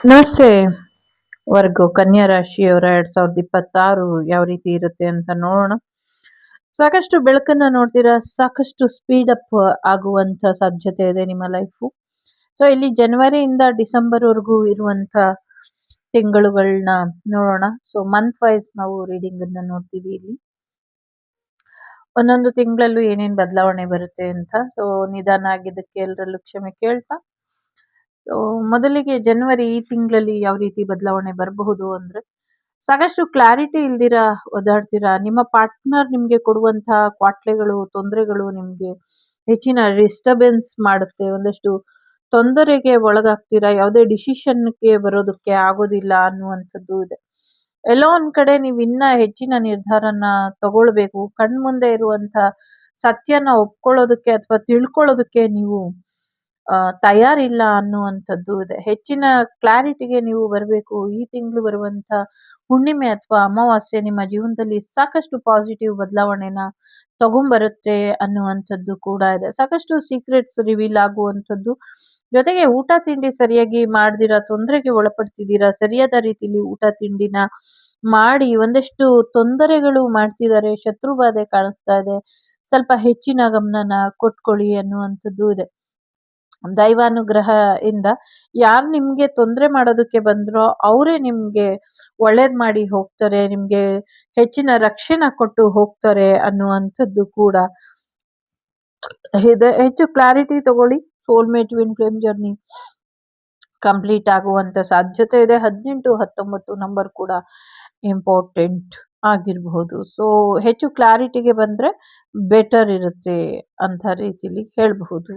ನಮಸ್ತೆ ವರ್ಗು ಕನ್ಯಾ ರಾಶಿಯವರ 2026 ಯಾವ ರೀತಿ ಇರುತ್ತೆ ಅಂತ ನೋಡೋಣ. ಸಾಕಷ್ಟು ಬೆಳಕನ್ನ ನೋಡ್ತೀರಾ, ಸಾಕಷ್ಟು ಸ್ಪೀಡ್ ಅಪ್ ಆಗುವಂತ ಸಾಧ್ಯತೆ ಇದೆ ನಿಮ್ಮ ಲೈಫು. ಸೊ ಇಲ್ಲಿ ಜನವರಿಯಿಂದ ಡಿಸೆಂಬರ್ ವರೆಗೂ ಇರುವಂತ ತಿಂಗಳುಗಳನ್ನ ನೋಡೋಣ. ಸೊ ಮಂತ್ ವೈಸ್ ನಾವು ರೀಡಿಂಗ್ ಅನ್ನ ನೋಡ್ತೀವಿ. ಇಲ್ಲಿ ಒಂದೊಂದು ತಿಂಗಳಲ್ಲೂ ಏನೇನ್ ಬದಲಾವಣೆ ಬರುತ್ತೆ ಅಂತ. ಸೊ ನಿಧಾನ ಆಗಿದ್ದಕ್ಕೆ ಎಲ್ಲರಲ್ಲೂ ಕ್ಷಮೆ ಕೇಳ್ತಾ, ಮೊದಲಿಗೆ ಜನವರಿ ಈ ತಿಂಗಳಲ್ಲಿ ಯಾವ ರೀತಿ ಬದಲಾವಣೆ ಬರಬಹುದು ಅಂದ್ರೆ, ಸಾಕಷ್ಟು ಕ್ಲಾರಿಟಿ ಇಲ್ದಿರಾ ಓದಾಡ್ತೀರಾ. ನಿಮ್ಮ ಪಾರ್ಟ್ನರ್ ನಿಮ್ಗೆ ಕೊಡುವಂತಹ ಕ್ವಾಟ್ಲೆಗಳು, ತೊಂದರೆಗಳು ನಿಮ್ಗೆ ಹೆಚ್ಚಿನ ಡಿಸ್ಟರ್ಬೆನ್ಸ್ ಮಾಡುತ್ತೆ. ಒಂದಷ್ಟು ತೊಂದರೆಗೆ ಒಳಗಾಗ್ತೀರಾ. ಯಾವುದೇ ಡಿಸಿಷನ್ಗೆ ಬರೋದಕ್ಕೆ ಆಗೋದಿಲ್ಲ ಅನ್ನುವಂಥದ್ದು ಇದೆ. ಎಲ್ಲೋ ಒಂದ್ ಕಡೆ ನೀವು ಇನ್ನ ಹೆಚ್ಚಿನ ನಿರ್ಧಾರನ ತಗೊಳ್ಬೇಕು. ಕಣ್ಮುಂದೆ ಇರುವಂತ ಸತ್ಯನ ಒಪ್ಕೊಳ್ಳೋದಕ್ಕೆ ಅಥವಾ ತಿಳ್ಕೊಳ್ಳೋದಕ್ಕೆ ನೀವು ತಯಾರಿಲ್ಲ ಅನ್ನುವಂಥದ್ದು ಇದೆ. ಹೆಚ್ಚಿನ ಕ್ಲಾರಿಟಿಗೆ ನೀವು ಬರಬೇಕು. ಈ ತಿಂಗಳು ಬರುವಂತ ಹುಣ್ಣಿಮೆ ಅಥವಾ ಅಮಾವಾಸ್ಯೆ ನಿಮ್ಮ ಜೀವನದಲ್ಲಿ ಸಾಕಷ್ಟು ಪಾಸಿಟಿವ್ ಬದಲಾವಣೆನ ತಗೊಂಬರುತ್ತೆ ಅನ್ನುವಂಥದ್ದು ಕೂಡ ಇದೆ. ಸಾಕಷ್ಟು ಸೀಕ್ರೆಟ್ಸ್ ರಿವೀಲ್ ಆಗುವಂಥದ್ದು, ಜೊತೆಗೆ ಊಟ ತಿಂಡಿ ಸರಿಯಾಗಿ ಮಾಡ್ದಿರಾ, ತೊಂದರೆಗೆ ಒಳಪಡ್ತಿದ್ದೀರಾ, ಸರಿಯಾದ ರೀತಿಲಿ ಊಟ ತಿಂಡಿನ ಮಾಡಿ ಒಂದಷ್ಟು ತೊಂದರೆಗಳು ಮಾಡ್ತಿದ್ದಾರೆ, ಶತ್ರು ಬಾಧೆ ಕಾಣಿಸ್ತಾ ಇದೆ, ಸ್ವಲ್ಪ ಹೆಚ್ಚಿನ ಗಮನನ ಕೊಟ್ಕೊಳ್ಳಿ ಅನ್ನುವಂಥದ್ದು ಇದೆ. ದೈವಾನುಗ್ರಹ ಇಂದ ಯಾರು ನಿಮ್ಗೆ ತೊಂದರೆ ಮಾಡೋದಕ್ಕೆ ಬಂದ್ರೋ ಅವರೇ ನಿಮ್ಗೆ ಒಳ್ಳೇದ್ ಮಾಡಿ ಹೋಗ್ತಾರೆ, ನಿಮ್ಗೆ ಹೆಚ್ಚಿನ ರಕ್ಷಣೆ ಕೊಟ್ಟು ಹೋಗ್ತಾರೆ ಅನ್ನುವಂಥದ್ದು ಕೂಡ ಇದೆ. ಹೆಚ್ಚು ಕ್ಲಾರಿಟಿ ತಗೊಳ್ಳಿ. Soulmate twin flame journey complete ಆಗುವಂತ ಸಾಧ್ಯತೆ ಇದೆ. 18, 19 ನಂಬರ್ ಕೂಡ ಇಂಪಾರ್ಟೆಂಟ್ ಆಗಿರಬಹುದು. ಸೊ ಹೆಚ್ಚು ಕ್ಲಾರಿಟಿಗೆ ಬಂದ್ರೆ ಬೆಟರ್ ಇರುತ್ತೆ ಅಂತ ರೀತಿಲಿ ಹೇಳ್ಬಹುದು.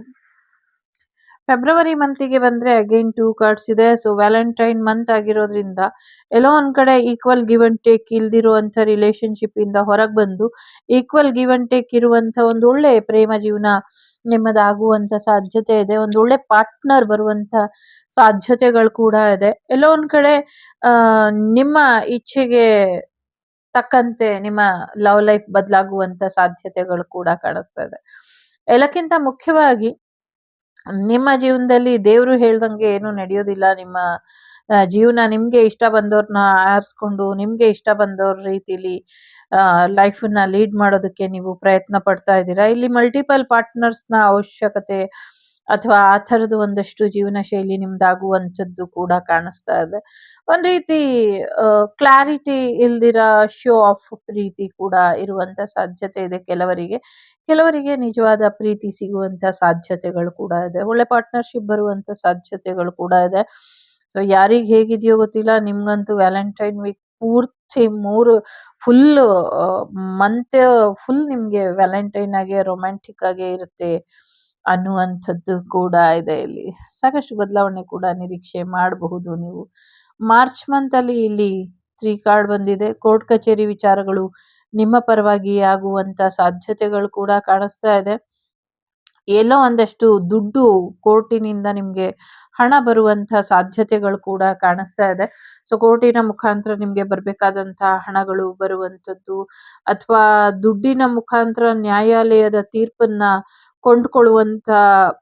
ಫೆಬ್ರವರಿ ಮಂತಿಗೆ ಬಂದ್ರೆ ಅಗೈನ್ 2 ಕಾರ್ಡ್ಸ್ ಇದೆ. ಸೊ ವ್ಯಾಲೆಂಟೈನ್ ಮಂತ್ ಆಗಿರೋದ್ರಿಂದ ಎಲ್ಲೋ ಒಂದ್ ಕಡೆ ಈಕ್ವಲ್ ಗಿವ್ ಅಂಡ್ ಟೇಕ್ ಇಲ್ದಿರುವಂತ ರಿಲೇಶನ್ಶಿಪ್ ಇಂದ ಹೊರಗೆ ಬಂದು ಈಕ್ವಲ್ ಗಿವ್ ಅಂಡ್ ಟೇಕ್ ಇರುವಂತ ಒಂದು ಒಳ್ಳೆ ಪ್ರೇಮ ಜೀವನ ನಿಮ್ಮದಾಗುವಂತ ಸಾಧ್ಯತೆ ಇದೆ. ಒಂದು ಒಳ್ಳೆ ಪಾರ್ಟ್ನರ್ ಬರುವಂತ ಸಾಧ್ಯತೆಗಳು ಕೂಡ ಇದೆ. ಎಲ್ಲೋ ಒಂದ್ ಕಡೆ ನಿಮ್ಮ ಇಚ್ಛೆಗೆ ತಕ್ಕಂತೆ ನಿಮ್ಮ ಲವ್ ಲೈಫ್ ಬದಲಾಗುವಂತ ಸಾಧ್ಯತೆಗಳು ಕೂಡ ಕಾಣಿಸ್ತಾ ಇದೆ. ಎಲ್ಲಕ್ಕಿಂತ ಮುಖ್ಯವಾಗಿ ನಿಮ್ಮ ಜೀವನದಲ್ಲಿ ದೇವ್ರು ಹೇಳ್ದಂಗೆ ಏನು ನಡೆಯೋದಿಲ್ಲ. ನಿಮ್ಮ ಜೀವನ ನಿಮ್ಗೆ ಇಷ್ಟ ಬಂದವ್ರನ್ನ ಆರಿಸ್ಕೊಂಡು ನಿಮ್ಗೆ ಇಷ್ಟ ಬಂದವ್ರ ರೀತಿಲಿ ಲೈಫನ್ನ ಲೀಡ್ ಮಾಡೋದಕ್ಕೆ ನೀವು ಪ್ರಯತ್ನ ಪಡ್ತಾ ಇದ್ದೀರಾ. ಇಲ್ಲಿ ಮಲ್ಟಿಪಲ್ ಪಾರ್ಟ್ನರ್ಸ್ನ ಅವಶ್ಯಕತೆ ಅಥವಾ ಆ ಥರದ್ದು ಒಂದಷ್ಟು ಜೀವನ ಶೈಲಿ ನಿಮ್ದಾಗುವಂಥದ್ದು ಕೂಡ ಕಾಣಿಸ್ತಾ ಇದೆ. ಒಂದ್ ರೀತಿ ಕ್ಲಾರಿಟಿ ಇಲ್ದಿರ ಶೋ ಆಫ್ ಪ್ರೀತಿ ಕೂಡ ಇರುವಂತ ಸಾಧ್ಯತೆ ಇದೆ ಕೆಲವರಿಗೆ ನಿಜವಾದ ಪ್ರೀತಿ ಸಿಗುವಂತ ಸಾಧ್ಯತೆಗಳು ಕೂಡ ಇದೆ. ಒಳ್ಳೆ ಪಾರ್ಟ್ನರ್ಶಿಪ್ ಬರುವಂತ ಸಾಧ್ಯತೆಗಳು ಕೂಡ ಇದೆ. ಸೊ ಯಾರಿಗ್ ಹೇಗಿದೆಯೋ ಗೊತ್ತಿಲ್ಲ, ನಿಮ್ಗಂತೂ ವ್ಯಾಲೆಂಟೈನ್ ವೀಕ್ ಪೂರ್ತಿ 3 ಫುಲ್ ಮಂತ್ ಫುಲ್ ನಿಮ್ಗೆ ವ್ಯಾಲೆಂಟೈನ್ ಆಗಿ ರೊಮ್ಯಾಂಟಿಕ್ ಆಗೇ ಇರುತ್ತೆ ಅನ್ನುವಂಥದ್ದು ಕೂಡ ಇದೆ. ಇಲ್ಲಿ ಸಾಕಷ್ಟು ಬದಲಾವಣೆ ಕೂಡ ನಿರೀಕ್ಷೆ ಮಾಡಬಹುದು ನೀವು. ಮಾರ್ಚ್ ಮಂತ್ ಅಲ್ಲಿ ಇಲ್ಲಿ 3 ಕಾರ್ಡ್ ಬಂದಿದೆ. ಕೋರ್ಟ್ ಕಚೇರಿ ವಿಚಾರಗಳು ನಿಮ್ಮ ಪರವಾಗಿ ಆಗುವಂತ ಸಾಧ್ಯತೆಗಳು ಕೂಡ ಕಾಣಿಸ್ತಾ ಇದೆ. ಎಲ್ಲೋ ಒಂದಷ್ಟು ದುಡ್ಡು ಕೋರ್ಟಿನಿಂದ ನಿಮ್ಗೆ ಹಣ ಬರುವಂತ ಸಾಧ್ಯತೆಗಳು ಕೂಡ ಕಾಣಿಸ್ತಾ ಇದೆ. ಸೊ ಕೋರ್ಟಿನ ಮುಖಾಂತರ ನಿಮ್ಗೆ ಬರ್ಬೇಕಾದಂತ ಹಣಗಳು ಬರುವಂತದ್ದು ಅಥವಾ ದುಡ್ಡಿನ ಮುಖಾಂತರ ನ್ಯಾಯಾಲಯದ ತೀರ್ಪನ್ನ ಕೊಂಡ್ಕೊಳ್ಳುವಂತ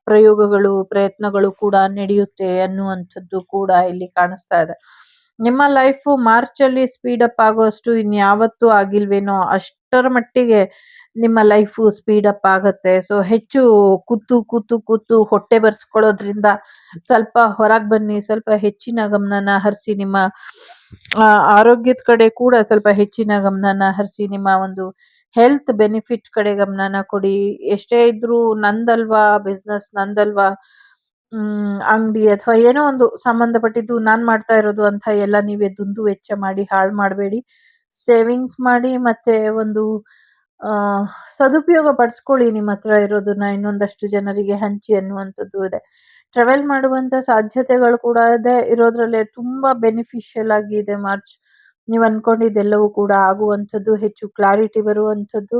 ಪ್ರಯತ್ನಗಳು ಕೂಡ ನಡೆಯುತ್ತೆ ಅನ್ನುವಂಥದ್ದು ಕೂಡ ಇಲ್ಲಿ ಕಾಣಿಸ್ತಾ ಇದೆ. ನಿಮ್ಮ ಲೈಫ್ ಮಾರ್ಚ್ ಅಲ್ಲಿ ಸ್ಪೀಡ್ ಅಪ್ ಆಗೋಷ್ಟು ಇನ್ಯಾವತ್ತೂ ಆಗಿಲ್ವೇನೋ ಅಷ್ಟರ ಮಟ್ಟಿಗೆ ನಿಮ್ಮ ಲೈಫ್ ಸ್ಪೀಡ್ ಅಪ್ ಆಗತ್ತೆ. ಸೊ ಹೆಚ್ಚು ಕೂತು ಹೊಟ್ಟೆ ಬರ್ಸ್ಕೊಳ್ಳೋದ್ರಿಂದ ಸ್ವಲ್ಪ ಹೊರಗ್ ಬನ್ನಿ, ಸ್ವಲ್ಪ ಹೆಚ್ಚಿನ ಗಮನನ ಹರಿಸಿ, ನಿಮ್ಮ ಆರೋಗ್ಯದ ಕಡೆ ಕೂಡ ಸ್ವಲ್ಪ ಹೆಚ್ಚಿನ ಗಮನನ ಹರಿಸಿ, ನಿಮ್ಮ ಒಂದು ಹೆಲ್ತ್ ಬೆನಿಫಿಟ್ ಕಡೆ ಗಮನನ ಕೊಡಿ. ಎಷ್ಟೇ ಇದ್ರೂ ನಂದಲ್ವಾ ಬಿಸ್ನೆಸ್, ನಂದಲ್ವಾ ಅಂಗಡಿ ಅಥವಾ ಏನೋ ಒಂದು ಸಂಬಂಧಪಟ್ಟಿದ್ದು ನಾನ್ ಮಾಡ್ತಾ ಇರೋದು ಅಂತ ಎಲ್ಲ ನೀವೇ ದುಂದು ವೆಚ್ಚ ಮಾಡಿ ಹಾಳು ಮಾಡಬೇಡಿ. ಸೇವಿಂಗ್ಸ್ ಮಾಡಿ ಮತ್ತೆ ಒಂದು ಸದುಪಯೋಗ ಪಡಿಸ್ಕೊಳ್ಳಿ. ನಿಮ್ಮ ಹತ್ರ ಇರೋದನ್ನ ಇನ್ನೊಂದಷ್ಟು ಜನರಿಗೆ ಹಂಚಿ ಅನ್ನುವಂಥದ್ದು ಇದೆ. ಟ್ರಾವೆಲ್ ಮಾಡುವಂತ ಸಾಧ್ಯತೆಗಳು ಕೂಡ ಇದೆ. ಇರೋದ್ರಲ್ಲೇ ತುಂಬಾ ಬೆನಿಫಿಷಿಯಲ್ ಆಗಿ ಇದೆ ಮಾರ್ಚ್. ನೀವು ಅನ್ಕೊಂಡಿದ್ದೆಲ್ಲವೂ ಕೂಡ ಆಗುವಂಥದ್ದು, ಹೆಚ್ಚು ಕ್ಲಾರಿಟಿ ಬರುವಂಥದ್ದು,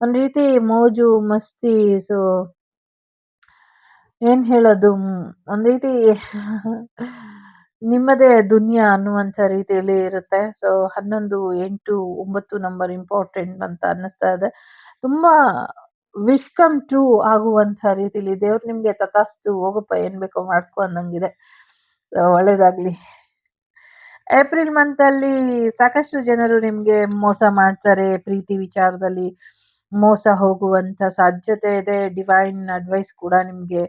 ಒಂದ್ ರೀತಿ ಮೋಜು ಮಸ್ತಿ. ಸೊ ಏನ್ ಹೇಳೋದು, ಒಂದ್ ರೀತಿ ನಿಮ್ಮದೇ ದುನಿಯಾ ಅನ್ನುವಂಥ ರೀತಿಯಲ್ಲಿ ಇರುತ್ತೆ. ಸೊ 11, 8, 9 ನಂಬರ್ ಇಂಪಾರ್ಟೆಂಟ್ ಅಂತ ಅನ್ನಿಸ್ತಾ ಇದೆ. ತುಂಬಾ ವಿಶ್ ಕಮ್ ಟ್ರೂ ಆಗುವಂತ ರೀತಿಲಿ ದೇವ್ರು ನಿಮ್ಗೆ ತಥಾಸ್ತು ಹೋಗಪ್ಪ ಏನ್ ಬೇಕೋ ಮಾಡ್ಕೊ ಅನ್ನಂಗಿದೆ. ಒಳ್ಳೇದಾಗ್ಲಿ. ಏಪ್ರಿಲ್ ಮಂತ್ ಅಲ್ಲಿ ಸಾಕಷ್ಟು ಜನರು ನಿಮ್ಗೆ ಮೋಸ ಮಾಡ್ತಾರೆ. ಪ್ರೀತಿ ವಿಚಾರದಲ್ಲಿ ಮೋಸ ಹೋಗುವಂತ ಸಾಧ್ಯತೆ ಇದೆ. ಡಿವೈನ್ ಅಡ್ವೈಸ್ ಕೂಡ ನಿಮ್ಗೆ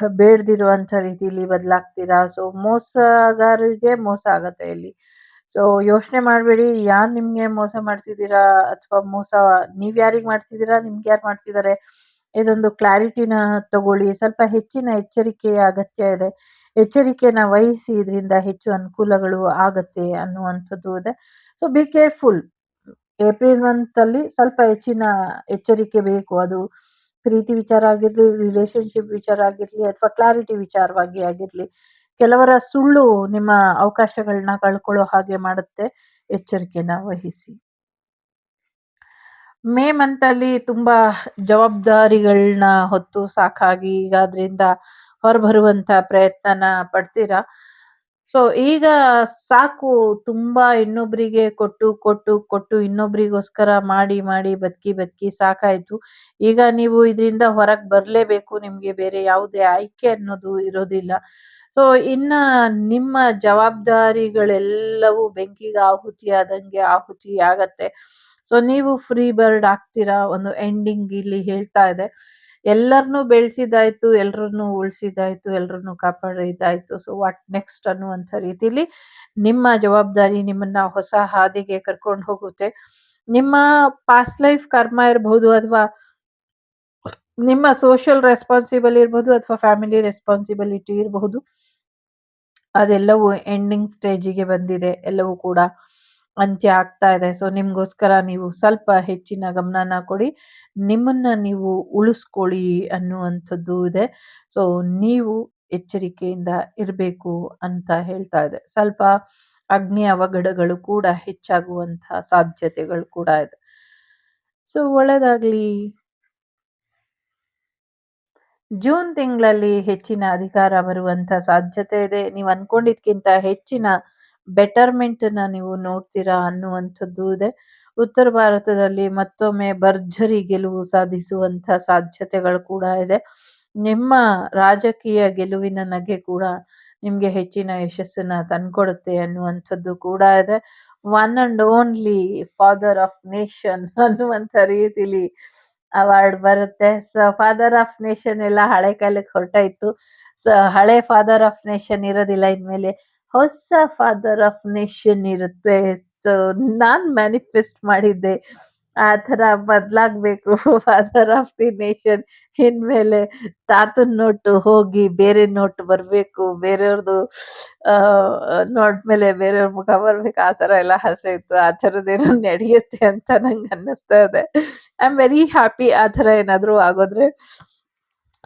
ಬೇಡದಿರುವಂತ ರೀತಿಲಿ ಬದಲಾಗ್ತೀರಾ. ಸೊ ಮೋಸಗಾರರಿಗೆ ಮೋಸ ಆಗತ್ತೆ ಇಲ್ಲಿ. ಸೊ ಯೋಚನೆ ಮಾಡ್ಬೇಡಿ ಯಾರ್ ನಿಮ್ಗೆ ಮೋಸ ಮಾಡ್ತಿದ್ದೀರಾ ಅಥವಾ ಮೋಸ ನೀವ್ ಯಾರಿಗ್ ಮಾಡ್ತಿದ್ದೀರಾ, ನಿಮ್ಗೆ ಯಾರು ಮಾಡ್ತಿದ್ದಾರೆ, ಇದೊಂದು ಕ್ಲಾರಿಟಿನ ತಗೊಳ್ಳಿ. ಸ್ವಲ್ಪ ಹೆಚ್ಚಿನ ಎಚ್ಚರಿಕೆಯ ಅಗತ್ಯ ಇದೆ. ಎಚ್ಚರಿಕೆನ ವಹಿಸಿ ಇದರಿಂದ ಹೆಚ್ಚು ಅನುಕೂಲಗಳು ಆಗತ್ತೆ ಅನ್ನುವಂಥದ್ದು ಇದೆ. So be careful. April month ಅಲ್ಲಿ ಸ್ವಲ್ಪ ಹೆಚ್ಚಿನ ಎಚ್ಚರಿಕೆ ಬೇಕು. ಅದು ಪ್ರೀತಿ ವಿಚಾರ ಆಗಿರ್ಲಿ, ರಿಲೇಶನ್‌ಶಿಪ್ ವಿಚಾರ ಆಗಿರ್ಲಿ ಅಥವಾ ಕ್ಲಾರಿಟಿ ವಿಚಾರವಾಗಿ ಆಗಿರ್ಲಿ. ಕೆಲವರ ಸುಳ್ಳು ನಿಮ್ಮ ಅವಕಾಶಗಳನ್ನ ಕಳ್ಕೊಳ್ಳೋ ಹಾಗೆ ಮಾಡುತ್ತೆ. ಎಚ್ಚರಿಕೆನ ವಹಿಸಿ. ಮೇ ಮಂತ್ ಅಲ್ಲಿ ತುಂಬಾ ಜವಾಬ್ದಾರಿಗಳನ್ನ ಹೊತ್ತು ಸಾಕಾಗಿ ಈಗ ಅದ್ರಿಂದ ಹೊರಬರುವಂತ ಪ್ರಯತ್ನನ ಪಡ್ತೀರಾ. ಸೊ ಈಗ ಸಾಕು, ತುಂಬಾ ಇನ್ನೊಬ್ರಿಗೆ ಕೊಟ್ಟು ಕೊಟ್ಟು ಕೊಟ್ಟು ಇನ್ನೊಬ್ರಿಗೋಸ್ಕರ ಮಾಡಿ ಮಾಡಿ ಬದುಕಿ ಬದುಕಿ ಸಾಕಾಯ್ತು. ಈಗ ನೀವು ಇದರಿಂದ ಹೊರಗ್ ಬರ್ಲೇಬೇಕು. ನಿಮ್ಗೆ ಬೇರೆ ಯಾವುದೇ ಆಯ್ಕೆ ಅನ್ನೋದು ಇರೋದಿಲ್ಲ. ಸೊ ಇನ್ನ ನಿಮ್ಮ ಜವಾಬ್ದಾರಿಗಳೆಲ್ಲವೂ ಬೆಂಕಿಗೆ ಆಹುತಿಯಾದಂಗೆ ಆಹುತಿ ಆಗತ್ತೆ. ಸೊ ನೀವು ಫ್ರೀ ಬರ್ಡ್ ಆಗ್ತೀರಾ. ಒಂದು ಎಂಡಿಂಗ್ ಇಲ್ಲಿ ಹೇಳ್ತಾ ಇದೆ. ಎಲ್ಲರನ್ನೂ ಬೆಳೆಸಿದ್ದಾಯ್ತು, ಎಲ್ರನ್ನೂ ಉಳಿಸಿದ್ದಾಯ್ತು, ಎಲ್ರನ್ನೂ ಕಾಪಾಡಿದ್ದಾಯ್ತು. ಸೊ ವಾಟ್ ನೆಕ್ಸ್ಟ್ ಅನ್ನುವಂಥ ರೀತಿಲಿ ನಿಮ್ಮ ಜವಾಬ್ದಾರಿ ನಿಮ್ಮನ್ನ ಹೊಸ ಹಾದಿಗೆ ಕರ್ಕೊಂಡು ಹೋಗುತ್ತೆ. ನಿಮ್ಮ ಪಾಸ್ಟ್ ಲೈಫ್ ಕರ್ಮ ಇರಬಹುದು ಅಥವಾ ನಿಮ್ಮ ಸೋಷಿಯಲ್ ರೆಸ್ಪಾನ್ಸಿಬಲ್ ಇರಬಹುದು ಅಥವಾ ಫ್ಯಾಮಿಲಿ ರೆಸ್ಪಾನ್ಸಿಬಿಲಿಟಿ ಇರಬಹುದು. ಅದೆಲ್ಲವೂ ಎಂಡಿಂಗ್ ಸ್ಟೇಜಿಗೆ ಬಂದಿದೆ. ಎಲ್ಲವೂ ಕೂಡ ಅಂತ್ಯ ಆಗ್ತಾ ಇದೆ. ಸೊ ನಿಮ್ಗೋಸ್ಕರ ನೀವು ಸ್ವಲ್ಪ ಹೆಚ್ಚಿನ ಗಮನನ ಕೊಡಿ. ನಿಮ್ಮನ್ನ ನೀವು ಉಳಿಸ್ಕೊಳ್ಳಿ ಅನ್ನುವಂಥದ್ದು ಇದೆ. ಸೊ ನೀವು ಎಚ್ಚರಿಕೆಯಿಂದ ಇರಬೇಕು ಅಂತ ಹೇಳ್ತಾ ಇದೆ. ಸ್ವಲ್ಪ ಅಗ್ನಿ ಅವಘಡಗಳು ಕೂಡ ಹೆಚ್ಚಾಗುವಂತಹ ಸಾಧ್ಯತೆಗಳು ಕೂಡ ಇದೆ. ಸೊ ಒಳ್ಳೆದಾಗ್ಲಿ. ಜೂನ್ ತಿಂಗಳಲ್ಲಿ ಹೆಚ್ಚಿನ ಅಧಿಕಾರ ಬರುವಂತ ಸಾಧ್ಯತೆ ಇದೆ. ನೀವು ಅನ್ಕೊಂಡಿದ್ಕಿಂತ ಹೆಚ್ಚಿನ ಬೆಟರ್ಮೆಂಟ್ ನ ನೀವು ನೋಡ್ತೀರಾ ಅನ್ನುವಂಥದ್ದು ಇದೆ. ಉತ್ತರ ಭಾರತದಲ್ಲಿ ಮತ್ತೊಮ್ಮೆ ಭರ್ಜರಿ ಗೆಲುವು ಸಾಧಿಸುವಂತ ಸಾಧ್ಯತೆಗಳು ಕೂಡ ಇದೆ. ನಿಮ್ಮ ರಾಜಕೀಯ ಗೆಲುವಿನ ನಗೆ ಕೂಡ ನಿಮ್ಗೆ ಹೆಚ್ಚಿನ ಯಶಸ್ಸನ್ನ ತಂದ್ಕೊಡುತ್ತೆ ಅನ್ನುವಂಥದ್ದು ಕೂಡ ಇದೆ. One and only father of nation ಅನ್ನುವಂಥ ರೀತಿಲಿ ಅವಾರ್ಡ್ ಬರುತ್ತೆ. ಸೊ ಫಾದರ್ ಆಫ್ ನೇಷನ್ ಎಲ್ಲ ಹಳೆ ಕಾಲಕ್ಕೆ ಹೊರಟಾಯ್ತು. ಸೊ ಹಳೆ ಫಾದರ್ ಆಫ್ ನೇಷನ್ ಇರೋದಿಲ್ಲ ಇನ್ಮೇಲೆ. ಹೊಸ ಫಾದರ್ ಆಫ್ ನೇಷನ್ ಇರುತ್ತೆ. ಸೊ ನಾನ್ ಮ್ಯಾನಿಫೆಸ್ಟ್ ಮಾಡಿದ್ದೆ ಆ ತರ ಬದ್ಲಾಗ್ಬೇಕು. ಫಾದರ್ ಆಫ್ ದಿ ನೇಷನ್ ಇನ್ಮೇಲೆ ತಾತನ್ ನೋಟು ಹೋಗಿ ಬೇರೆ ನೋಟ್ ಬರ್ಬೇಕು. ಬೇರೆಯವ್ರದ್ದು ನೋಟ್ ಮೇಲೆ ಬೇರೆಯವ್ರ ಮುಖ ಬರ್ಬೇಕು. ಆ ತರ ಎಲ್ಲ ಆಸೆ ಇತ್ತು. ಆ ಥರದ್ದೇನೋ ನಡೆಯುತ್ತೆ ಅಂತ ನಂಗೆ ಅನ್ನಿಸ್ತಾ ಇದೆ. ಐ ಆಮ್ ವೆರಿ ಹ್ಯಾಪಿ ಆ ಥರ ಏನಾದ್ರು ಆಗೋದ್ರೆ.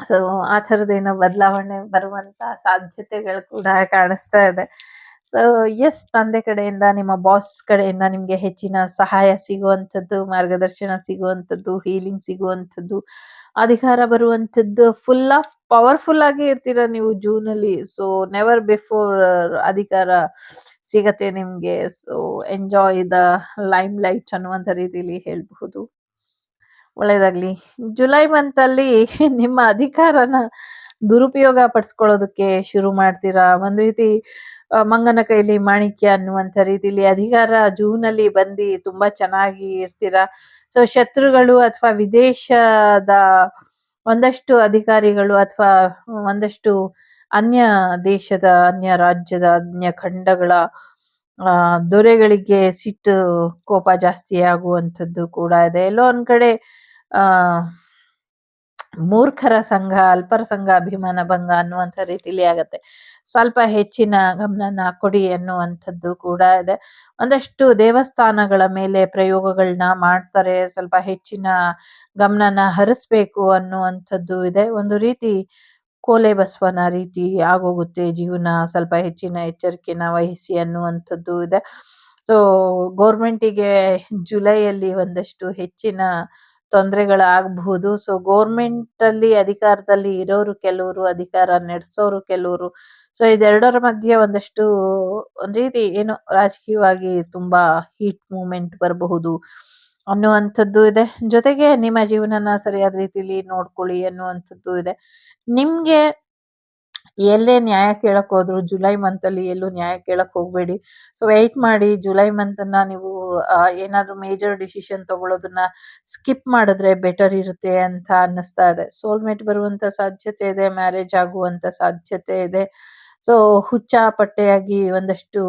ಸೊ ಆ ಥರದ್ದೇನೋ ಬದಲಾವಣೆ ಬರುವಂತ ಸಾಧ್ಯತೆಗಳು ಕೂಡ ಕಾಣಿಸ್ತಾ ಇದೆ. ಸೊ ಎಸ್, ತಂದೆ ಕಡೆಯಿಂದ, ನಿಮ್ಮ ಬಾಸ್ ಕಡೆಯಿಂದ ನಿಮ್ಗೆ ಹೆಚ್ಚಿನ ಸಹಾಯ ಸಿಗುವಂಥದ್ದು, ಮಾರ್ಗದರ್ಶನ ಸಿಗುವಂಥದ್ದು, ಹೀಲಿಂಗ್ ಸಿಗುವಂಥದ್ದು, ಅಧಿಕಾರ ಬರುವಂಥದ್ದು, ಫುಲ್ ಆಫ್ ಪವರ್ಫುಲ್ ಆಗಿ ಇರ್ತೀರಾ ನೀವು ಜೂನ್ ಅಲ್ಲಿ. ಸೊ ನೆವರ್ ಬಿಫೋರ್ ಅಧಿಕಾರ ಸಿಗತ್ತೆ ನಿಮ್ಗೆ. So enjoy the lime light ಅನ್ನುವಂಥ ರೀತಿಲಿ ಹೇಳ್ಬಹುದು. ಒಳ್ಳೇದಾಗ್ಲಿ. ಜುಲೈ ಮಂತ್ ಅಲ್ಲಿ ನಿಮ್ಮ ಅಧಿಕಾರನ ದುರುಪಯೋಗ ಪಡಿಸ್ಕೊಳ್ಳೋದಕ್ಕೆ ಶುರು ಮಾಡ್ತೀರಾ. ಒಂದ್ ರೀತಿ ಮಂಗನ ಕೈಲಿ ಮಾಣಿಕ್ಯ ಅನ್ನುವಂಥ ರೀತಿಲಿ ಅಧಿಕಾರ ಜೂನ್ ಅಲ್ಲಿ ಬಂದು ತುಂಬಾ ಚೆನ್ನಾಗಿ ಇರ್ತೀರಾ. ಸೊ ಶತ್ರುಗಳು ಅಥವಾ ವಿದೇಶದ ಒಂದಷ್ಟು ಅಧಿಕಾರಿಗಳು ಅಥವಾ ಒಂದಷ್ಟು ಅನ್ಯ ದೇಶದ, ಅನ್ಯ ರಾಜ್ಯದ, ಅನ್ಯ ಖಂಡಗಳ ದೊರೆಗಳಿಗೆ ಸಿಟ್ಟು, ಕೋಪ ಜಾಸ್ತಿ ಆಗುವಂಥದ್ದು ಕೂಡ ಇದೆ. ಎಲ್ಲೋ ಒಂದ್ ಕಡೆ ಆ ಮೂರ್ಖರ ಸಂಘ, ಅಲ್ಪರ ಸಂಘ, ಅಭಿಮಾನ ಭಂಗ ಅನ್ನುವಂಥ ರೀತಿಲಿ ಆಗತ್ತೆ. ಸ್ವಲ್ಪ ಹೆಚ್ಚಿನ ಗಮನನ ಕೊಡಿ ಅನ್ನುವಂಥದ್ದು ಕೂಡ ಇದೆ. ಒಂದಷ್ಟು ದೇವಸ್ಥಾನಗಳ ಮೇಲೆ ಪ್ರಯೋಗಗಳನ್ನ ಮಾಡ್ತಾರೆ. ಸ್ವಲ್ಪ ಹೆಚ್ಚಿನ ಗಮನನ ಹರಿಸ್ಬೇಕು ಅನ್ನುವಂಥದ್ದು ಇದೆ. ಒಂದು ರೀತಿ ಕೋಲೆ ಬಸವನ ರೀತಿ ಆಗೋಗುತ್ತೆ ಜೀವನ. ಸ್ವಲ್ಪ ಹೆಚ್ಚಿನ ಎಚ್ಚರಿಕೆನ ವಹಿಸಿ ಅನ್ನುವಂಥದ್ದು ಇದೆ. ಸೊ ಗೌರ್ಮೆಂಟಿಗೆ ಜುಲೈಯಲ್ಲಿ ಒಂದಷ್ಟು ಹೆಚ್ಚಿನ ತೊಂದರೆಗಳಾಗಬಹುದು. ಸೊ ಗೌರ್ಮೆಂಟ್ ಅಲ್ಲಿ ಅಧಿಕಾರದಲ್ಲಿ ಇರೋರು ಕೆಲವರು, ಅಧಿಕಾರ ನಡೆಸೋರು ಕೆಲವರು. ಸೊ ಇದೆರಡರ ಮಧ್ಯೆ ಒಂದಷ್ಟು ಒಂದ್ ರೀತಿ ಏನೋ ರಾಜಕೀಯವಾಗಿ ತುಂಬಾ ಹೀಟ್ ಮೂವ್ಮೆಂಟ್ ಬರಬಹುದು ಅನ್ನುವಂಥದ್ದು ಇದೆ. ಜೊತೆಗೆ ನಿಮ್ಮ ಜೀವನನ ಸರಿಯಾದ ರೀತಿಲಿ ನೋಡ್ಕೊಳ್ಳಿ ಅನ್ನುವಂಥದ್ದು ಇದೆ. ನಿಮ್ಗೆ ಎಲ್ಲೇ ನ್ಯಾಯ ಕೇಳಕ್ ಹೋದ್ರು ಜುಲೈ ಮಂತಲ್ಲಿ ಎಲ್ಲೂ ನ್ಯಾಯ ಕೇಳಕ್ ಹೋಗ್ಬೇಡಿ. ಸೊ ವೆಯ್ಟ್ ಮಾಡಿ ಜುಲೈ ಮಂತನ್ನ ನೀವು ಏನಾದ್ರು ಮೇಜರ್ ಡಿಸಿಷನ್ ತಗೊಳ್ಳೋದನ್ನ ಸ್ಕಿಪ್ ಮಾಡಿದ್ರೆ ಬೆಟರ್ ಇರುತ್ತೆ ಅಂತ ಅನ್ನಿಸ್ತಾ ಇದೆ. ಸೋಲ್‌ಮೇಟ್ ಬರುವಂತ ಸಾಧ್ಯತೆ ಇದೆ, ಮ್ಯಾರೇಜ್ ಆಗುವಂತ ಸಾಧ್ಯತೆ ಇದೆ. ಸೊ ಹುಚ್ಚಾಪಟ್ಟೆಯಾಗಿ ಒಂದಷ್ಟು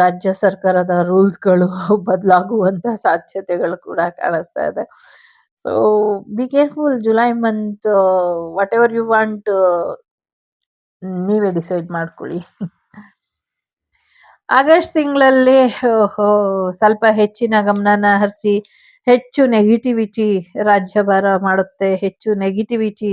ರಾಜ್ಯ ಸರ್ಕಾರದ ರೂಲ್ಸ್‌ಗಳು ಬದಲಾಗುವಂತ ಸಾಧ್ಯತೆಗಳು ಕೂಡ ಕಾಣಿಸ್ತಾ ಇದೆ. So be careful July month whatever you want ನೀವೇ ಡಿಸೈಡ್ ಮಾಡ್ಕೊಳ್ಳಿ. ಆಗಸ್ಟ್ ತಿಂಗಳಲ್ಲಿ ಸ್ವಲ್ಪ ಹೆಚ್ಚಿನ ಗಮನನ ಹರಿಸಿ, ಹೆಚ್ಚು ನೆಗೆಟಿವಿಟಿ ರಾಜ್ಯಭಾರ ಮಾಡುತ್ತೆ. ಹೆಚ್ಚು ನೆಗೆಟಿವಿಟಿ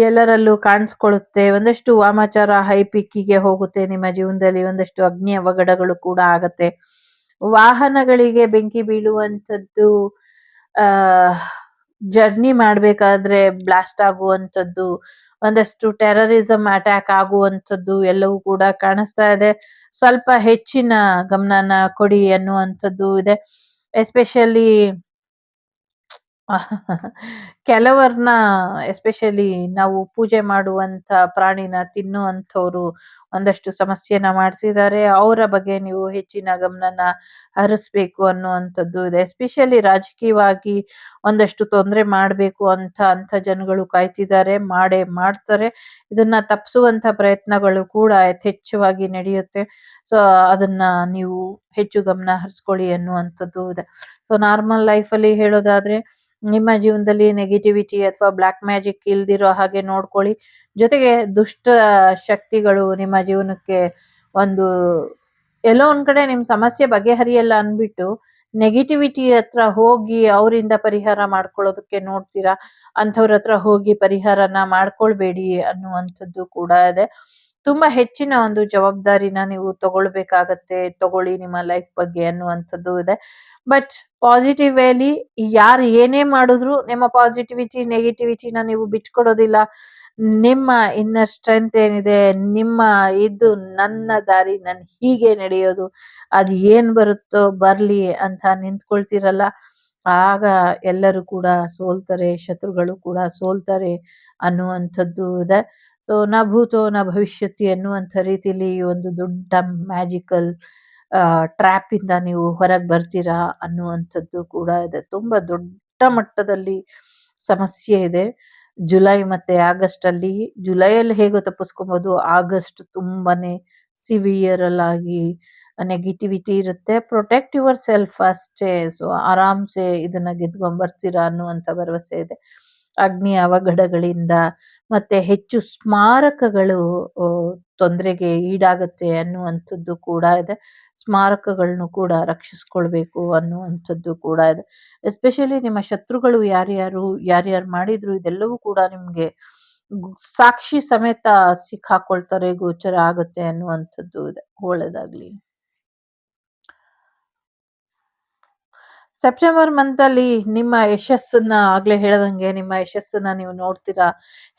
ಎಲ್ಲರಲ್ಲೂ ಕಾಣಿಸ್ಕೊಳ್ಳುತ್ತೆ. ಒಂದಷ್ಟು ವಾಮಾಚಾರ ಹೈ ಪೀಕಿಗೆ ಹೋಗುತ್ತೆ ನಿಮ್ಮ ಜೀವನದಲ್ಲಿ. ಒಂದಷ್ಟು ಅಗ್ನಿ ಅವಘಡಗಳು ಕೂಡ ಆಗತ್ತೆ. ವಾಹನಗಳಿಗೆ ಬೆಂಕಿ ಬೀಳುವಂಥದ್ದು, ಆ ಜರ್ನಿ ಮಾಡ್ಬೇಕಾದ್ರೆ ಬ್ಲಾಸ್ಟ್ ಆಗುವಂಥದ್ದು, ಒಂದಷ್ಟು ಟೆರರಿಸಂ ಅಟ್ಯಾಕ್ ಆಗುವಂಥದ್ದು ಎಲ್ಲವೂ ಕೂಡ ಕಾಣಿಸ್ತಾ ಇದೆ. ಸ್ವಲ್ಪ ಹೆಚ್ಚಿನ ಗಮನನ ಕೊಡಿ ಅನ್ನುವಂಥದ್ದು ಇದೆ. ಎಸ್ಪೆಷಲಿ ಕೆಲವರ್ನ ಎಸ್ಪೆಷಲಿ ನಾವು ಪೂಜೆ ಮಾಡುವಂತ ಪ್ರಾಣಿನ ತಿನ್ನುವಂಥವ್ರು ಒಂದಷ್ಟು ಸಮಸ್ಯೆನ ಮಾಡ್ತಿದ್ದಾರೆ. ಅವರ ಬಗ್ಗೆ ನೀವು ಹೆಚ್ಚಿನ ಗಮನನ ಹರಿಸ್ಬೇಕು ಅನ್ನುವಂಥದ್ದು ಇದೆ. ಎಸ್ಪೆಷಲಿ ರಾಜಕೀಯವಾಗಿ ಒಂದಷ್ಟು ತೊಂದರೆ ಮಾಡ್ಬೇಕು ಅಂತ ಜನಗಳು ಕಾಯ್ತಿದ್ದಾರೆ, ಮಾಡೇ ಮಾಡ್ತಾರೆ. ಇದನ್ನ ತಪ್ಪಿಸುವಂತ ಪ್ರಯತ್ನಗಳು ಕೂಡ ಯಥೇಚ್ಛವಾಗಿ ನಡೆಯುತ್ತೆ. ಸೊ ಅದನ್ನ ನೀವು ಹೆಚ್ಚು ಗಮನ ಹರಿಸ್ಕೊಳ್ಳಿ ಅನ್ನುವಂಥದ್ದು ಇದೆ. ಸೊ ನಾರ್ಮಲ್ ಲೈಫಲ್ಲಿ ಹೇಳೋದಾದ್ರೆ ನಿಮ್ಮ ಜೀವನದಲ್ಲಿ ನೆಗೆಟಿವಿಟಿ ಅಥವಾ ಬ್ಲಾಕ್ ಮ್ಯಾಜಿಕ್ ಇಲ್ದಿರೋ ಹಾಗೆ ನೋಡ್ಕೊಳ್ಳಿ. ಜೊತೆಗೆ ದುಷ್ಟ ಶಕ್ತಿಗಳು ನಿಮ್ಮ ಜೀವನಕ್ಕೆ ಒಂದು ಎಲ್ಲೋ ಒಂದ್ ಕಡೆ ನಿಮ್ ಸಮಸ್ಯೆ ಬಗೆಹರಿಯಲ್ಲ ಅಂದ್ಬಿಟ್ಟು ನೆಗೆಟಿವಿಟಿ ಹತ್ರ ಹೋಗಿ ಅವರಿಂದ ಪರಿಹಾರ ಮಾಡ್ಕೊಳ್ಳೋದಕ್ಕೆ ನೋಡ್ತೀರಾ. ಅಂಥವ್ರ ಹತ್ರ ಹೋಗಿ ಪರಿಹಾರನ ಮಾಡ್ಕೊಳ್ಬೇಡಿ ಅನ್ನುವಂಥದ್ದು ಕೂಡ ಇದೆ. ತುಂಬಾ ಹೆಚ್ಚಿನ ಒಂದು ಜವಾಬ್ದಾರಿನ ನೀವು ತಗೊಳ್ಬೇಕಾಗತ್ತೆ. ತಗೊಳ್ಳಿ ನಿಮ್ಮ ಲೈಫ್ ಬಗ್ಗೆ ಅನ್ನುವಂಥದ್ದು ಇದೆ. ಬಟ್ ಪಾಸಿಟಿವ್ ವೇಲಿ ಯಾರು ಏನೇ ಮಾಡಿದ್ರು ನಿಮ್ಮ ಪಾಸಿಟಿವಿಟಿ, ನೆಗೆಟಿವಿಟಿನ ನೀವು ಬಿಟ್ಕೊಡೋದಿಲ್ಲ. ನಿಮ್ಮ ಇನ್ನರ್ ಸ್ಟ್ರೆಂತ್ ಏನಿದೆ, ನಿಮ್ಮ ಇದು ನನ್ನ ದಾರಿ ನನ್ ಹೀಗೆ ನಡೆಯೋದು, ಅದು ಏನ್ ಬರುತ್ತೋ ಬರ್ಲಿ ಅಂತ ನಿಂತ್ಕೊಳ್ತಿರಲ್ಲ. ಆಗ ಎಲ್ಲರೂ ಕೂಡ ಸೋಲ್ತಾರೆ, ಶತ್ರುಗಳು ಕೂಡ ಸೋಲ್ತಾರೆ ಅನ್ನುವಂಥದ್ದು ಇದೆ. ಸೊ ನ ಭೂತೋ ನ ಭವಿಷ್ಯತಿ ಅನ್ನುವಂಥ ರೀತಿಲಿ ಈ ಒಂದು ದೊಡ್ಡ ಮ್ಯಾಜಿಕಲ್ ಟ್ರ್ಯಾಪ್ ಇಂದ ನೀವು ಹೊರಗೆ ಬರ್ತೀರಾ ಅನ್ನುವಂಥದ್ದು ಕೂಡ ಇದೆ. ತುಂಬಾ ದೊಡ್ಡ ಮಟ್ಟದಲ್ಲಿ ಸಮಸ್ಯೆ ಇದೆ ಜುಲೈ ಮತ್ತೆ ಆಗಸ್ಟ್ ಅಲ್ಲಿ. ಜುಲೈಯಲ್ಲಿ ಹೇಗೋ ತಪ್ಪಿಸ್ಕೊಬಹುದು, ಆಗಸ್ಟ್ ತುಂಬಾನೇ ಸಿವಿಯರ್ ಆಗಿ ನೆಗೆಟಿವಿಟಿ ಇರುತ್ತೆ. ಪ್ರೊಟೆಕ್ಟ್ ಯುವರ್ ಸೆಲ್ಫ್ ಅಷ್ಟೇ. ಸೊ ಆರಾಮ್ಸೆ ಇದನ್ನ ಗೆದ್ಕೊಂಡ್ ಬರ್ತೀರಾ ಅನ್ನುವಂಥ ಭರವಸೆ ಇದೆ. ಅಗ್ನಿ ಅವಘಡಗಳಿಂದ ಮತ್ತೆ ಹೆಚ್ಚು ಸ್ಮಾರಕಗಳು ತೊಂದರೆಗೆ ಈಡಾಗುತ್ತೆ ಅನ್ನುವಂಥದ್ದು ಕೂಡ ಇದೆ. ಸ್ಮಾರಕಗಳನ್ನು ಕೂಡ ರಕ್ಷಿಸ್ಕೊಳ್ಬೇಕು ಅನ್ನುವಂಥದ್ದು ಕೂಡ ಇದೆ. ಎಸ್ಪೆಷಲಿ ನಿಮ್ಮ ಶತ್ರುಗಳು ಯಾರ್ಯಾರು ಮಾಡಿದ್ರು ಇದೆಲ್ಲವೂ ಕೂಡ ನಿಮ್ಗೆ ಸಾಕ್ಷಿ ಸಮೇತ ಸಿಕ್ಕಾಕೊಳ್ತಾರೆ, ಗೋಚರ ಆಗುತ್ತೆ ಅನ್ನುವಂಥದ್ದು ಇದೆ. ಒಳ್ಳೇದಾಗ್ಲಿ. ಸೆಪ್ಟೆಂಬರ್ ಮಂತ್ ಅಲ್ಲಿ ನಿಮ್ಮ ಯಶಸ್ಸನ್ನ ಆಗ್ಲೇ ಹೇಳ್ದಂಗೆ ನಿಮ್ಮ ಯಶಸ್ಸನ್ನ ನೀವು ನೋಡ್ತೀರಾ.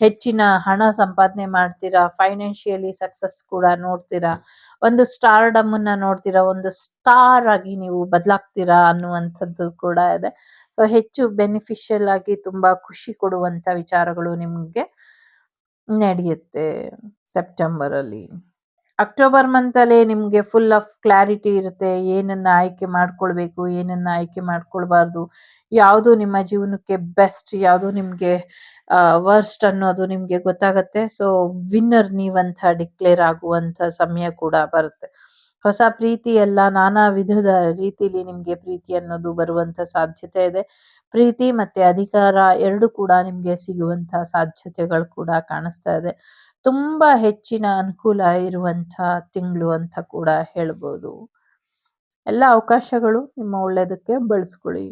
ಹೆಚ್ಚಿನ ಹಣ ಸಂಪಾದನೆ ಮಾಡ್ತೀರಾ. ಫೈನಾನ್ಷಿಯಲಿ ಸಕ್ಸಸ್ ಕೂಡ ನೋಡ್ತೀರಾ. ಒಂದು ಸ್ಟಾರ್ಡಮ್ ಅನ್ನ ನೋಡ್ತೀರಾ. ಒಂದು ಸ್ಟಾರ್ ಆಗಿ ನೀವು ಬದಲಾಗ್ತೀರಾ ಅನ್ನುವಂಥದ್ದು ಕೂಡ ಇದೆ. ಸೊ ಹೆಚ್ಚು ಬೆನಿಫಿಷಿಯಲ್ ಆಗಿ ತುಂಬಾ ಖುಷಿ ಕೊಡುವಂತ ವಿಚಾರಗಳು ನಿಮ್ಗೆ ನಡೆಯುತ್ತೆ ಸೆಪ್ಟೆಂಬರ್ ಅಲ್ಲಿ. ಅಕ್ಟೋಬರ್ ಮಂತ್ ಅಲ್ಲಿ ನಿಮ್ಗೆ ಫುಲ್ ಆಫ್ ಕ್ಲಾರಿಟಿ ಇರುತ್ತೆ. ಏನನ್ನ ಆಯ್ಕೆ ಮಾಡ್ಕೊಳ್ಬೇಕು, ಏನನ್ನ ಆಯ್ಕೆ ಮಾಡ್ಕೊಳ್ಬಾರ್ದು, ಯಾವುದು ನಿಮ್ಮ ಜೀವನಕ್ಕೆ ಬೆಸ್ಟ್, ಯಾವುದು ನಿಮ್ಗೆ ವರ್ಸ್ಟ್ ಅನ್ನೋದು ನಿಮ್ಗೆ ಗೊತ್ತಾಗತ್ತೆ. ಸೊ ವಿನ್ನರ್ ನೀವಂತ ಡಿಕ್ಲೇರ್ ಆಗುವಂತ ಸಮಯ ಕೂಡ ಬರುತ್ತೆ. ಹೊಸ ಪ್ರೀತಿ ಎಲ್ಲ ನಾನಾ ವಿಧದ ರೀತಿಲಿ ನಿಮ್ಗೆ ಪ್ರೀತಿ ಅನ್ನೋದು ಬರುವಂತ ಸಾಧ್ಯತೆ ಇದೆ. ಪ್ರೀತಿ ಮತ್ತೆ ಅಧಿಕಾರ ಎರಡು ಕೂಡ ನಿಮ್ಗೆ ಸಿಗುವಂತ ಸಾಧ್ಯತೆಗಳು ಕೂಡ ಕಾಣಿಸ್ತಾ ಇದೆ. ತುಂಬಾ ಹೆಚ್ಚಿನ ಅನುಕೂಲ ಇರುವಂತ ತಿಂಗಳು ಅಂತ ಕೂಡ ಹೇಳ್ಬೋದು. ಎಲ್ಲ ಅವಕಾಶಗಳು ನಿಮ್ಮ ಒಳ್ಳೇದಕ್ಕೆ ಬಳಸ್ಕೊಳ್ಳಿ.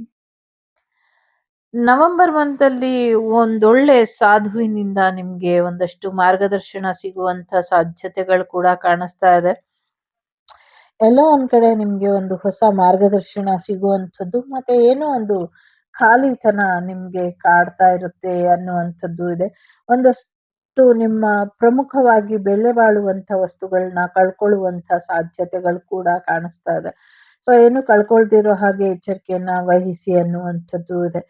ನವೆಂಬರ್ ಮಂತ್ ಅಲ್ಲಿ ಒಂದೊಳ್ಳೆ ಸಾಧುವಿನಿಂದ ನಿಮ್ಗೆ ಒಂದಷ್ಟು ಮಾರ್ಗದರ್ಶನ ಸಿಗುವಂತ ಸಾಧ್ಯತೆಗಳು ಕೂಡ ಕಾಣಿಸ್ತಾ ಇದೆ. ಎಲ್ಲೋ ಒಂದ್ ಕಡೆ ನಿಮ್ಗೆ ಒಂದು ಹೊಸ ಮಾರ್ಗದರ್ಶನ ಸಿಗುವಂಥದ್ದು ಮತ್ತೆ ಏನೋ ಒಂದು ಖಾಲಿತನ ನಿಮ್ಗೆ ಕಾಡ್ತಾ ಇರುತ್ತೆ ಅನ್ನುವಂಥದ್ದು ಇದೆ. ಒಂದಷ್ಟು ನಿಮ್ಮ ಪ್ರಮುಖವಾಗಿ ಬೆಲೆ ಬಾಳುವಂತ ವಸ್ತುಗಳನ್ನ ಕಳ್ಕೊಳ್ಳುವಂತ ಸಾಧ್ಯತೆಗಳು ಕೂಡ ಕಾಣಿಸ್ತಾ ಇದೆ. ಸೊ ಏನು ಕಳ್ಕೊಳ್ದಿರೋ ಹಾಗೆ ಎಚ್ಚರಿಕೆಯನ್ನ ವಹಿಸಿ ಅನ್ನುವಂಥದ್ದು ಇದೆ.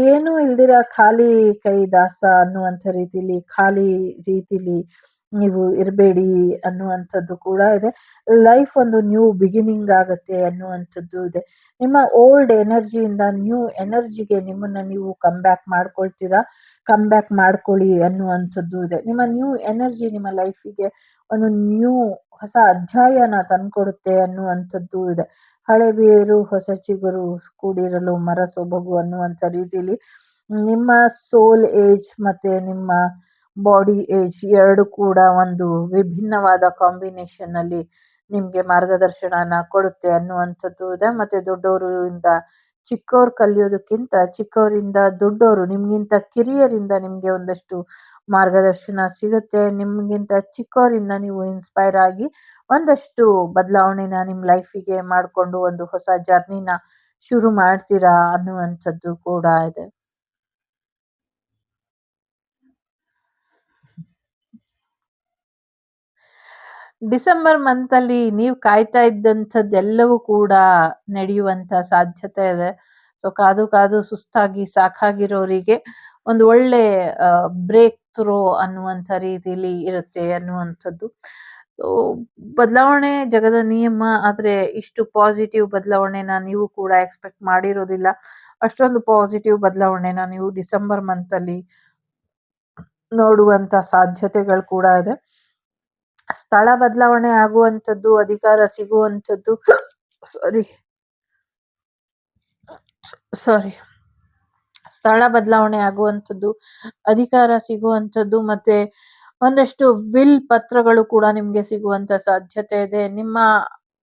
ಏನೂ ಇಲ್ದಿರ ಖಾಲಿ ಕೈ ದಾಸ ಅನ್ನುವಂಥ ರೀತಿಲಿ, ಖಾಲಿ ರೀತಿಲಿ ನೀವು ಇರಬೇಡಿ ಅನ್ನುವಂಥದ್ದು ಕೂಡ ಇದೆ. ಲೈಫ್ ಒಂದು ನ್ಯೂ ಬಿಗಿನಿಂಗ್ ಆಗತ್ತೆ ಅನ್ನುವಂಥದ್ದು ಇದೆ. ನಿಮ್ಮ ಓಲ್ಡ್ ಎನರ್ಜಿಯಿಂದ ನ್ಯೂ ಎನರ್ಜಿಗೆ ನಿಮ್ಮನ್ನ ನೀವು ಕಮ್ ಬ್ಯಾಕ್ ಮಾಡ್ಕೊಳ್ತೀರಾ. ಕಮ್ ಬ್ಯಾಕ್ ಮಾಡ್ಕೊಳ್ಳಿ ಅನ್ನುವಂಥದ್ದು ಇದೆ. ನಿಮ್ಮ ನ್ಯೂ ಎನರ್ಜಿ ನಿಮ್ಮ ಲೈಫಿಗೆ ಒಂದು ನ್ಯೂ ಹೊಸ ಅಧ್ಯಾಯನ ತಂದ್ಕೊಡುತ್ತೆ ಅನ್ನುವಂಥದ್ದು ಇದೆ. ಹಳೆ ಬೇರು ಹೊಸ ಚಿಗುರು ಕೂಡಿರಲು ಮರ ಸೊಬಗು ಅನ್ನುವಂಥ ರೀತಿಲಿ ನಿಮ್ಮ ಸೋಲ್ ಏಜ್ ಮತ್ತೆ ನಿಮ್ಮ ಬಾಡಿ ಏಜ್ ಎರಡು ಕೂಡ ಒಂದು ವಿಭಿನ್ನವಾದ ಕಾಂಬಿನೇಷನ್ ಅಲ್ಲಿ ನಿಮ್ಗೆ ಮಾರ್ಗದರ್ಶನನ ಕೊಡುತ್ತೆ ಅನ್ನುವಂಥದ್ದು ಇದೆ. ಮತ್ತೆ ದೊಡ್ಡವರಿಂದ ಚಿಕ್ಕವ್ರು ಕಲಿಯೋದಕ್ಕಿಂತ ಚಿಕ್ಕವರಿಂದ ದೊಡ್ಡವರು ನಿಮ್ಗಿಂತ ಕಿರಿಯರಿಂದ ನಿಮ್ಗೆ ಒಂದಷ್ಟು ಮಾರ್ಗದರ್ಶನ ಸಿಗುತ್ತೆ. ನಿಮ್ಗಿಂತ ಚಿಕ್ಕವರಿಂದ ನೀವು ಇನ್ಸ್ಪೈರ್ ಆಗಿ ಒಂದಷ್ಟು ಬದಲಾವಣೆನ ನಿಮ್ಮ ಲೈಫಿಗೆ ಮಾಡಿಕೊಂಡು ಒಂದು ಹೊಸ ಜರ್ನಿನ ಶುರು ಮಾಡ್ತೀರಾ ಅನ್ನುವಂಥದ್ದು ಕೂಡ ಇದೆ. ಡಿಸೆಂಬರ್ ಮಂತಲ್ಲಿ ನೀವು ಕಾಯ್ತಾ ಇದ್ದಂಥದ್ದೆಲ್ಲವೂ ಕೂಡ ನಡೆಯುವಂಥ ಸಾಧ್ಯತೆ ಇದೆ. ಸೊ ಕಾದು ಕಾದು ಸುಸ್ತಾಗಿ ಸಾಕಾಗಿರೋರಿಗೆ ಒಂದು ಒಳ್ಳೆ ಬ್ರೇಕ್ ಥ್ರೂ ಅನ್ನುವಂಥ ರೀತಿಲಿ ಇರುತ್ತೆ ಅನ್ನುವಂಥದ್ದು. ಸೊ ಬದಲಾವಣೆ ಜಗದ ನಿಯಮ, ಆದ್ರೆ ಇಷ್ಟು ಪಾಸಿಟಿವ್ ಬದಲಾವಣೆನ ನೀವು ಕೂಡ ಎಕ್ಸ್ಪೆಕ್ಟ್ ಮಾಡಿರೋದಿಲ್ಲ. ಅಷ್ಟೊಂದು ಪಾಸಿಟಿವ್ ಬದಲಾವಣೆನ ನೀವು ಡಿಸೆಂಬರ್ ಮಂತಲ್ಲಿ ನೋಡುವಂತ ಸಾಧ್ಯತೆಗಳು ಕೂಡ ಇದೆ. ಸ್ಥಳ ಬದಲಾವಣೆ ಆಗುವಂಥದ್ದು, ಅಧಿಕಾರ ಸಿಗುವಂಥದ್ದು, ಸಾರಿ ಸ್ಥಳ ಬದಲಾವಣೆ ಆಗುವಂಥದ್ದು, ಅಧಿಕಾರ ಸಿಗುವಂಥದ್ದು, ಮತ್ತೆ ಒಂದಷ್ಟು ವಿಲ್ ಪತ್ರಗಳು ಕೂಡ ನಿಮ್ಗೆ ಸಿಗುವಂತ ಸಾಧ್ಯತೆ ಇದೆ. ನಿಮ್ಮ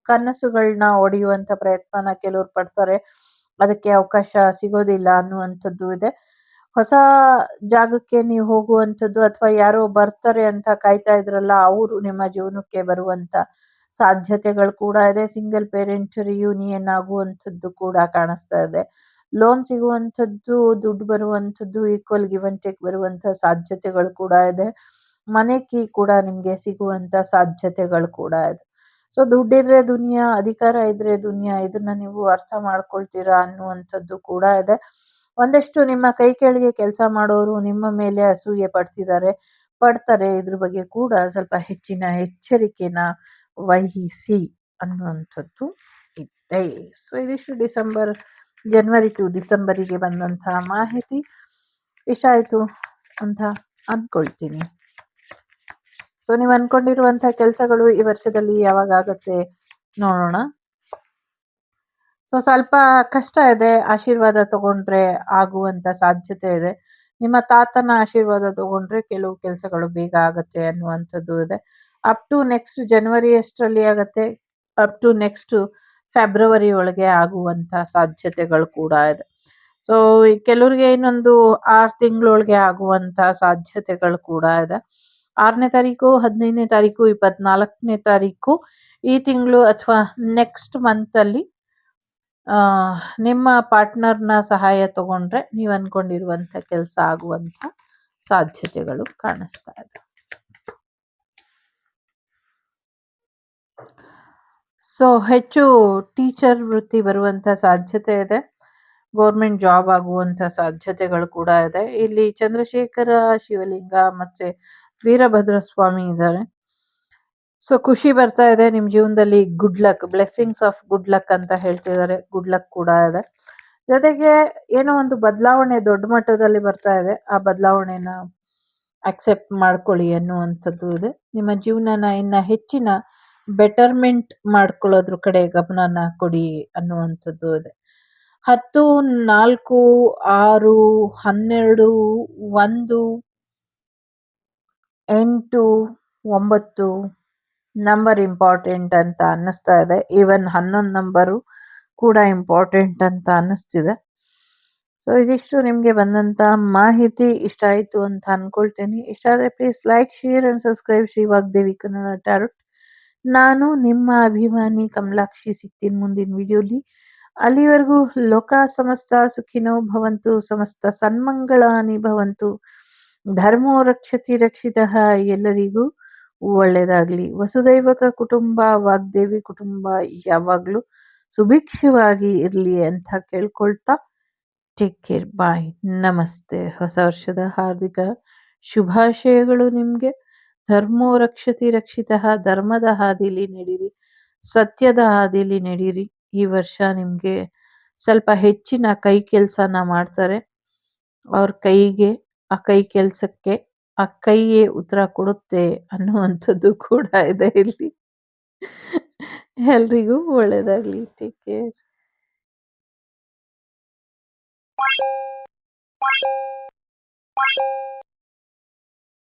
ಕನಸುಗಳನ್ನ ಒಡೆಯುವಂತ ಪ್ರಯತ್ನನ ಕೆಲವ್ರು ಪಡ್ತಾರೆ, ಅದಕ್ಕೆ ಅವಕಾಶ ಸಿಗೋದಿಲ್ಲ ಅನ್ನುವಂಥದ್ದು ಇದೆ. ಹೊಸ ಜಾಗಕ್ಕೆ ನೀವು ಹೋಗುವಂಥದ್ದು ಅಥವಾ ಯಾರೋ ಬರ್ತಾರೆ ಅಂತ ಕಾಯ್ತಾ ಇದ್ರಲ್ಲ, ಅವರು ನಿಮ್ಮ ಜೀವನಕ್ಕೆ ಬರುವಂತ ಸಾಧ್ಯತೆಗಳು ಕೂಡ ಇದೆ. ಸಿಂಗಲ್ ಪೇರೆಂಟ್ ರಿಯೂನಿಯನ್ ಆಗುವಂಥದ್ದು ಕೂಡ ಕಾಣಿಸ್ತಾ ಇದೆ. ಲೋನ್ ಸಿಗುವಂಥದ್ದು, ದುಡ್ಡು ಬರುವಂಥದ್ದು, ಈಕ್ವಲ್ ಗಿವ್ ಅಂಡ್ ಟೇಕ್ ಬರುವಂತ ಸಾಧ್ಯತೆಗಳು ಕೂಡ ಇದೆ. ಮನೆ ಕೀ ಕೂಡ ನಿಮ್ಗೆ ಸಿಗುವಂತ ಸಾಧ್ಯತೆಗಳು ಕೂಡ ಇದೆ. ಸೊ ದುಡ್ಡಿದ್ರೆ ದುನಿಯಾ, ಅಧಿಕಾರ ಇದ್ರೆ ದುನಿಯಾ, ಇದನ್ನ ನೀವು ಅರ್ಥ ಮಾಡ್ಕೊಳ್ತೀರಾ ಅನ್ನುವಂಥದ್ದು ಕೂಡ ಇದೆ. ಒಂದಷ್ಟು ನಿಮ್ಮ ಕೈ ಕೆಳಗೆ ಕೆಲಸ ಮಾಡೋರು ನಿಮ್ಮ ಮೇಲೆ ಅಸೂಯೆ ಪಡ್ತಾರೆ. ಇದ್ರ ಬಗ್ಗೆ ಕೂಡ ಸ್ವಲ್ಪ ಹೆಚ್ಚಿನ ಎಚ್ಚರಿಕೆನ ವಹಿಸಿ ಅನ್ನುವಂಥದ್ದು ಇದೆ. ಸೊ ಇದಿಷ್ಟು ಜನವರಿ ಟು ಡಿಸೆಂಬರಿಗೆ ಬಂದಂತಹ ಮಾಹಿತಿ. ಇಷ್ಟ ಆಯ್ತು ಅಂತ ಅನ್ಕೊಳ್ತೀನಿ. ಸೊ ನೀವು ಅನ್ಕೊಂಡಿರುವಂತಹ ಕೆಲಸಗಳು ಈ ವರ್ಷದಲ್ಲಿ ಯಾವಾಗ ಆಗತ್ತೆ ನೋಡೋಣ. ಸೊ ಸ್ವಲ್ಪ ಕಷ್ಟ ಇದೆ, ಆಶೀರ್ವಾದ ತಗೊಂಡ್ರೆ ಆಗುವಂತ ಸಾಧ್ಯತೆ ಇದೆ. ನಿಮ್ಮ ತಾತನ ಆಶೀರ್ವಾದ ತಗೊಂಡ್ರೆ ಕೆಲವು ಕೆಲಸಗಳು ಬೇಗ ಆಗತ್ತೆ ಅನ್ನುವಂಥದ್ದು ಇದೆ. ಅಪ್ ಟು ನೆಕ್ಸ್ಟ್ ಜನವರಿ ಅಷ್ಟರಲ್ಲಿ ಆಗತ್ತೆ, ಅಪ್ ಟು ನೆಕ್ಸ್ಟ್ ಫೆಬ್ರವರಿ ಒಳಗೆ ಆಗುವಂತ ಸಾಧ್ಯತೆಗಳು ಕೂಡ ಇದೆ. ಸೊ ಕೆಲವ್ರಿಗೆ ಇನ್ನೊಂದು 6 ತಿಂಗಳೊಳಗೆ ಆಗುವಂತ ಸಾಧ್ಯತೆಗಳು ಕೂಡ ಇದೆ. 6ನೇ ತಾರೀಕು, 15ನೇ ತಾರೀಕು, 24ನೇ ತಾರೀಕು ಈ ತಿಂಗಳು ಅಥವಾ ನೆಕ್ಸ್ಟ್ ಮಂತ್ ಅಲ್ಲಿ ನಿಮ್ಮ ಪಾರ್ಟ್ನರ್ನ ಸಹಾಯ ತಗೊಂಡ್ರೆ ನೀವು ಅನ್ಕೊಂಡಿರುವಂತ ಕೆಲಸ ಆಗುವಂತ ಸಾಧ್ಯತೆಗಳು ಕಾಣಿಸ್ತಾ ಇದೆ. ಸೊ ಹೆಚ್ಚು ಟೀಚರ್ ವೃತ್ತಿ ಬರುವಂತ ಸಾಧ್ಯತೆ ಇದೆ. ಗೌರ್ಮೆಂಟ್ ಜಾಬ್ ಆಗುವಂತ ಸಾಧ್ಯತೆಗಳು ಕೂಡ ಇದೆ. ಇಲ್ಲಿ ಚಂದ್ರಶೇಖರ, ಶಿವಲಿಂಗ ಮತ್ತೆ ವೀರಭದ್ರ ಸ್ವಾಮಿ ಇದ್ದಾರೆ. ಸೊ ಖುಷಿ ಬರ್ತಾ ಇದೆ ನಿಮ್ ಜೀವನದಲ್ಲಿ. Good luck, blessings of good luck ಅಂತ ಹೇಳ್ತಿದ್ದಾರೆ. ಗುಡ್ ಲಕ್ ಕೂಡ ಇದೆ. ಜೊತೆಗೆ ಏನೋ ಒಂದು ಬದಲಾವಣೆ ದೊಡ್ಡ ಮಟ್ಟದಲ್ಲಿ ಬರ್ತಾ ಇದೆ. ಆ ಬದಲಾವಣೆನ ಅಕ್ಸೆಪ್ಟ್ ಮಾಡ್ಕೊಳ್ಳಿ ಅನ್ನುವಂಥದ್ದು ಇದೆ. ನಿಮ್ಮ ಜೀವನನ ಇನ್ನ ಹೆಚ್ಚಿನ ಬೆಟರ್ಮೆಂಟ್ ಮಾಡ್ಕೊಳ್ಳೋದ್ರ ಕಡೆ ಗಮನನ ಕೊಡಿ ಅನ್ನುವಂಥದ್ದು ಇದೆ. 10, 4, 6, 12, 1, 8, 9 ನಂಬರ್ ಇಂಪಾರ್ಟೆಂಟ್ ಅಂತ ಅನ್ನಿಸ್ತಾ ಇದೆ. ಈವನ್ 11 ನಂಬರು ಕೂಡ ಇಂಪಾರ್ಟೆಂಟ್ ಅಂತ ಅನ್ನಿಸ್ತಿದೆ. ಸೊ ಇದಿಷ್ಟು ನಿಮ್ಗೆ ಬಂದಂತ ಮಾಹಿತಿ. ಇಷ್ಟ ಆಯ್ತು ಅಂತ ಅನ್ಕೊಳ್ತೀನಿ. ಇಷ್ಟ ಆದ್ರೆ please like, share and subscribe Shri Vagdevi Kannada tarot. ನಾನು ನಿಮ್ಮ ಅಭಿಮಾನಿ ಕಮಲಾಕ್ಷಿ. ಸಿಗ್ತೀನಿ ಮುಂದಿನ ವಿಡಿಯೋಲಿ. ಅಲ್ಲಿವರೆಗೂ ಲೋಕ ಸಮಸ್ತ ಸುಖಿನೋ ಭವಂತು, ಸಮಸ್ತ ಸನ್ಮಂಗಳಾನಿ ಭವಂತು, ಧರ್ಮೋ ರಕ್ಷತಿ ರಕ್ಷಿತಃ, ಎಲ್ಲರಿಗೂ ಒಳ್ಳೇದಾಗ್ಲಿ. ವಸುದೈವಕ ಕುಟುಂಬ, ವಾಗ್ದೇವಿ ಕುಟುಂಬ ಯಾವಾಗ್ಲೂ ಸುಭಿಕ್ಷವಾಗಿ ಇರ್ಲಿ ಅಂತ ಕೇಳ್ಕೊಳ್ತಾ ಟೇಕ್ ಕೇರ್. ಬಾಯ್. ನಮಸ್ತೆ. ಹೊಸ ವರ್ಷದ ಹಾರ್ದಿಕ ಶುಭಾಶಯಗಳು ನಿಮ್ಗೆ. ಧರ್ಮೋ ರಕ್ಷತಿ ರಕ್ಷಿತಃ. ಧರ್ಮದ ಹಾದಿಲಿ ನಡೀರಿ. ಸತ್ಯದ ಹಾದಿಲಿ ನಡೀರಿ. ಈ ವರ್ಷ ನಿಮ್ಗೆ ಸ್ವಲ್ಪ ಹೆಚ್ಚಿನ ಕೈ ಕೆಲ್ಸನ ಮಾಡ್ತಾರೆ. ಅವ್ರ ಕೈಗೆ, ಆ ಕೈ ಕೆಲ್ಸಕ್ಕೆ ಆ ಕೈಯೇ ಉತ್ತರ ಕೊಡುತ್ತೆ ಅನ್ನುವಂಥದ್ದು ಕೂಡ ಇದೆ ಇಲ್ಲಿ. ಎಲ್ರಿಗೂ ಒಳ್ಳೇದಾಗ್ಲಿ. Take care.